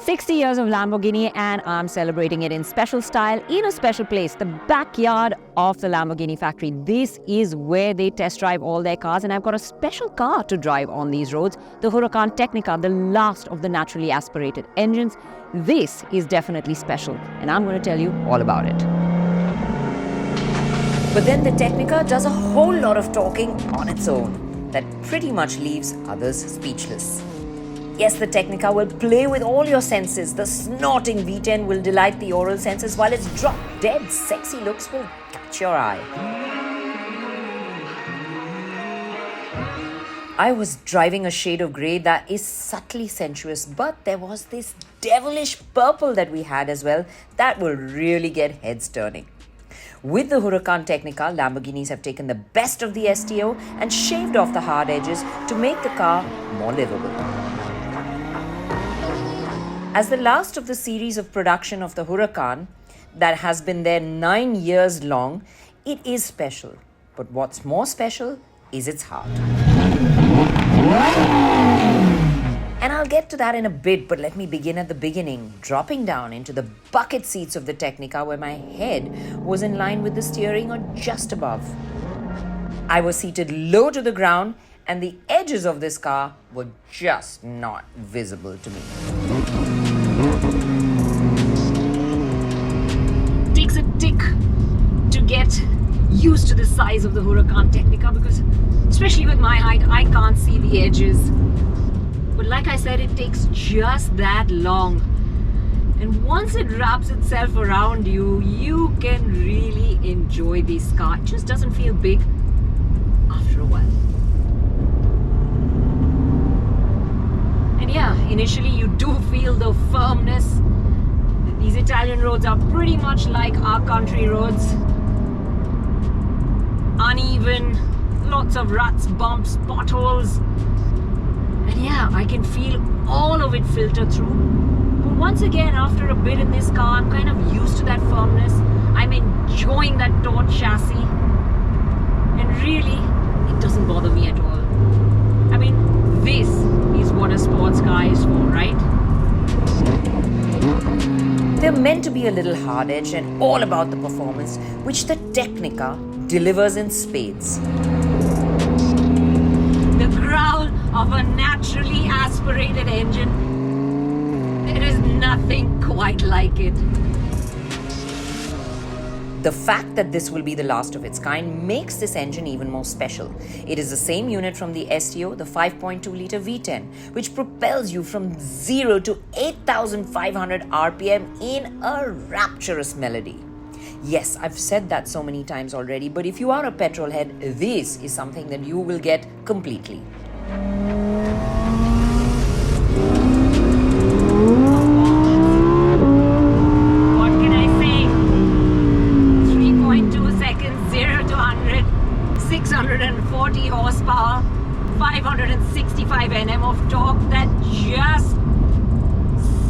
60 years of Lamborghini, and I'm celebrating it in special style in a special place, the backyard of the Lamborghini factory. This is where they test drive all their cars, and I've got a special car to drive on these roads, the Huracan Tecnica, the last of the naturally aspirated engines. This is definitely special, and I'm going to tell you all about it. But then the Tecnica does a whole lot of talking on its own that pretty much leaves others speechless. Yes, the Tecnica will play with all your senses. The snorting V10 will delight the oral senses, while its drop-dead sexy looks will catch your eye. I was driving a shade of grey that is subtly sensuous, but there was this devilish purple that we had as well that will really get heads turning. With the Huracan Tecnica, Lamborghinis have taken the best of the STO and shaved off the hard edges to make the car more livable. As the last of the series of production of the Huracan that has been there 9 years long, it is special. But what's more special is its heart. And I'll get to that in a bit, but let me begin at the beginning, dropping down into the bucket seats of the Tecnica where my head was in line with the steering or just above. I was seated low to the ground, and the edges of this car were just not visible to me. Takes a tick to get used to the size of the Huracan Tecnica because, especially with my height, I can't see the edges. But like I said, it takes just that long. And once it wraps itself around you, you can really enjoy this car. It just doesn't feel big after a while. And yeah, initially you do feel the firmness. These Italian roads are pretty much like our country roads. Uneven, lots of ruts, bumps, potholes. And yeah, I can feel all of it filter through. But once again, after a bit in this car, I'm kind of used to that firmness. I'm enjoying that taut chassis. And really, it doesn't bother me at all. I mean, this is what a sports car is for, right? They're meant to be a little hard-edged and all about the performance, which the Tecnica delivers in spades. The growl of a naturally aspirated engine, there is nothing quite like it. The fact that this will be the last of its kind makes this engine even more special. It is the same unit from the STO, the 5.2-litre V10, which propels you from 0 to 8,500 RPM in a rapturous melody. Yes, I've said that so many times already, but if you are a petrol head, this is something that you will get completely. What can I say? 3.2 seconds, 0 to 100, 640 horsepower, 565 Nm of torque that just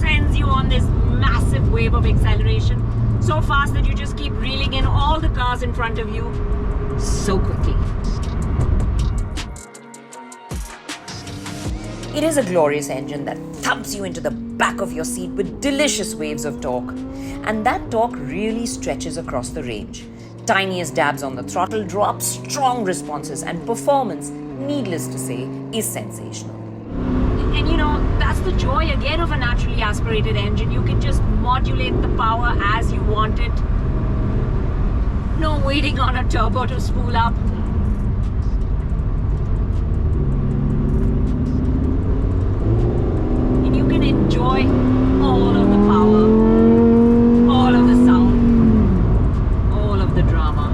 sends you on this massive wave of acceleration. So fast that you just keep reeling in all the cars in front of you so quickly. It is a glorious engine that thumps you into the back of your seat with delicious waves of torque. And that torque really stretches across the range. Tiniest dabs on the throttle draw up strong responses, and performance, needless to say, is sensational. And you know, that's the joy again of a naturally aspirated engine. You can just modulate the power as you want it. No waiting on a turbo to spool up. And you can enjoy all of the power, all of the sound, all of the drama.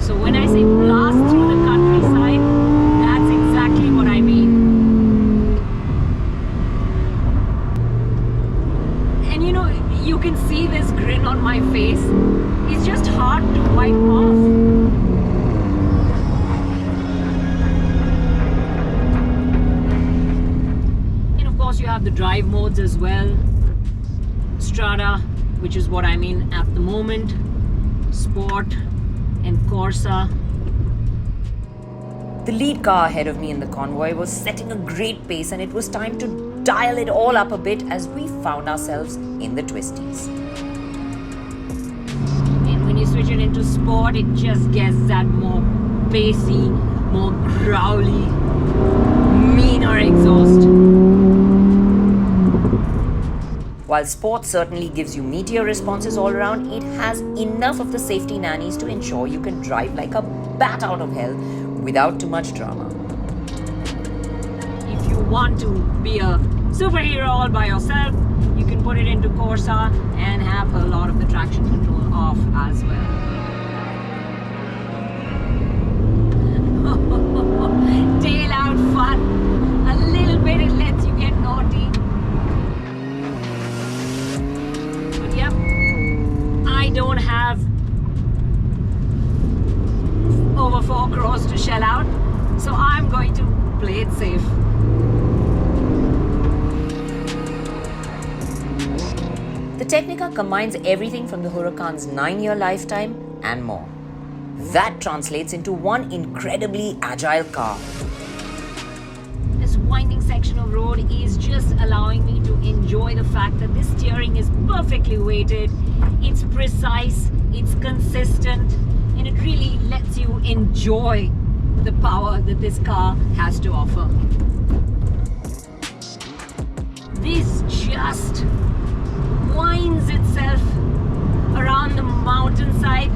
So when I say blast through the countryside, that's exactly what I mean. And you know, you can see this grin on my face. It's just hard to wipe off. And of course you have the drive modes as well. Strada, which is what I'm in at the moment. Sport and Corsa. The lead car ahead of me in the convoy was setting a great pace, and it was time to dial it all up a bit as we found ourselves in the twisties. And when you switch it into sport, it just gets that more bassy, more growly, meaner exhaust. While sport certainly gives you meteor responses all around, it has enough of the safety nannies to ensure you can drive like a bat out of hell without too much drama. If you want to be a superhero all by yourself, you can put it into Corsa and have a lot of the traction control off as well. Tail out fun. A little bit it lets you get naughty. But yep, I don't have over 4 crores to shell out, so I'm going to play it safe. The Tecnica combines everything from the Huracan's 9-year lifetime and more. That translates into one incredibly agile car. This winding section of road is just allowing me to enjoy the fact that this steering is perfectly weighted, it's precise, it's consistent, and it really lets you enjoy the power that this car has to offer. This just winds itself around the mountainside,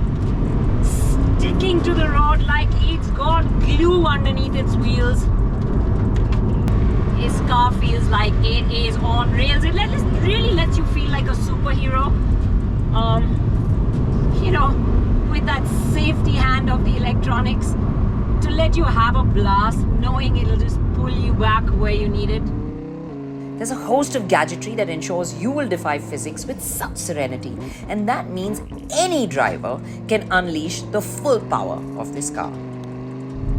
sticking to the road like it's got glue underneath its wheels. This car feels like it is on rails. It really lets you feel like a superhero. You know, with that safety hand of the electronics to let you have a blast, knowing it'll just pull you back where you need it. There's a host of gadgetry that ensures you will defy physics with such serenity, and that means any driver can unleash the full power of this car.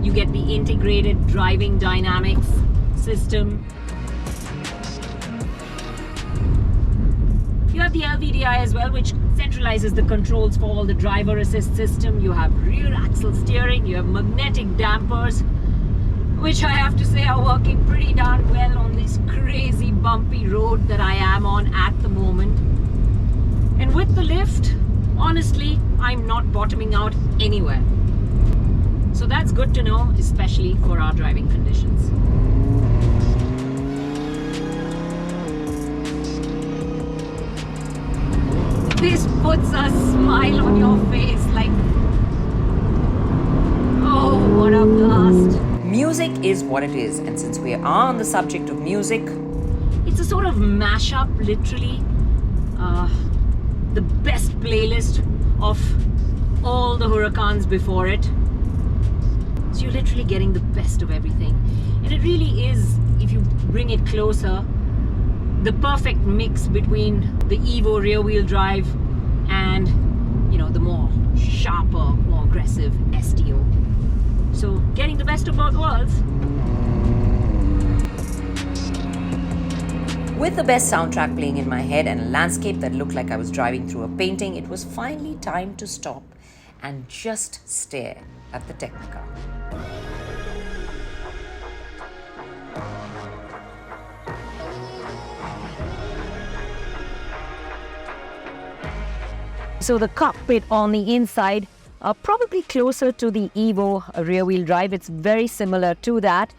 You get the integrated driving dynamics system. You have the LVDI as well, which centralizes the controls for all the driver assist system. You have rear axle steering, you have magnetic dampers, which I have to say are working pretty darn well on this crazy bumpy road that I am on at the moment. And with the lift, honestly, I'm not bottoming out anywhere. So that's good to know, especially for our driving conditions. This puts a smile on your face like, oh, what a blast. Music is what it is, and since we are on the subject of music, it's a sort of mashup, literally. The best playlist of all the Huracans before it. So you're literally getting the best of everything. And it really is, if you bring it closer, the perfect mix between the EVO rear-wheel drive and, you know, the more sharper, more aggressive STO. So getting the best of both worlds. with the best soundtrack playing in my head and a landscape that looked like I was driving through a painting, it was finally time to stop and just stare at the Tecnica. So the cockpit on the inside, probably closer to the EVO rear-wheel drive. It's very similar to that.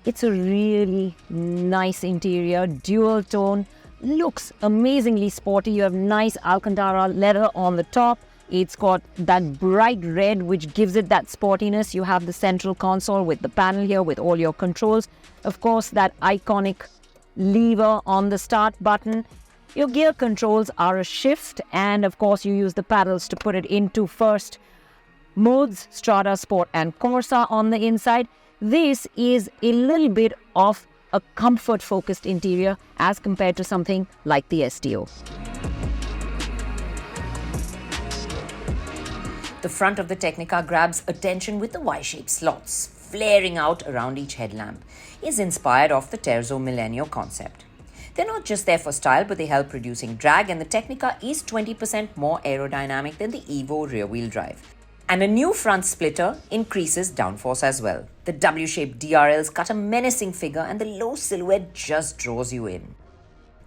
It's a really nice interior, dual tone, looks amazingly sporty. You have nice Alcantara leather on the top. It's got that bright red which gives it that sportiness. You have the central console with the panel here with all your controls. Of course, that iconic lever on the start button. Your gear controls are a shift, and of course you use the paddles to put it into first modes, Strada, Sport and Corsa on the inside. This is a little bit of a comfort-focused interior as compared to something like the STO. The front of the Tecnica grabs attention with the Y-shaped slots flaring out around each headlamp. Is inspired off the Terzo Millennio concept. They're not just there for style, but they help reducing drag, and the Tecnica is 20% more aerodynamic than the EVO rear-wheel drive. And a new front splitter increases downforce as well. The W-shaped DRLs cut a menacing figure and the low silhouette just draws you in.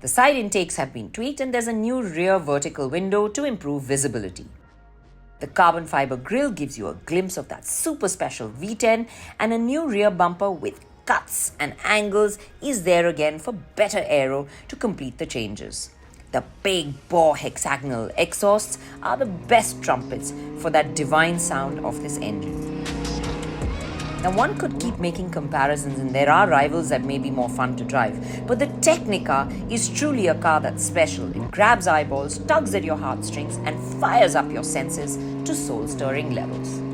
The side intakes have been tweaked and there's a new rear vertical window to improve visibility. The carbon fiber grille gives you a glimpse of that super special V10, and a new rear bumper with cuts and angles is there again for better aero to complete the changes. The big bore hexagonal exhausts are the best trumpets for that divine sound of this engine. Now, one could keep making comparisons, and there are rivals that may be more fun to drive, but the Tecnica is truly a car that's special. It grabs eyeballs, tugs at your heartstrings, and fires up your senses to soul-stirring levels.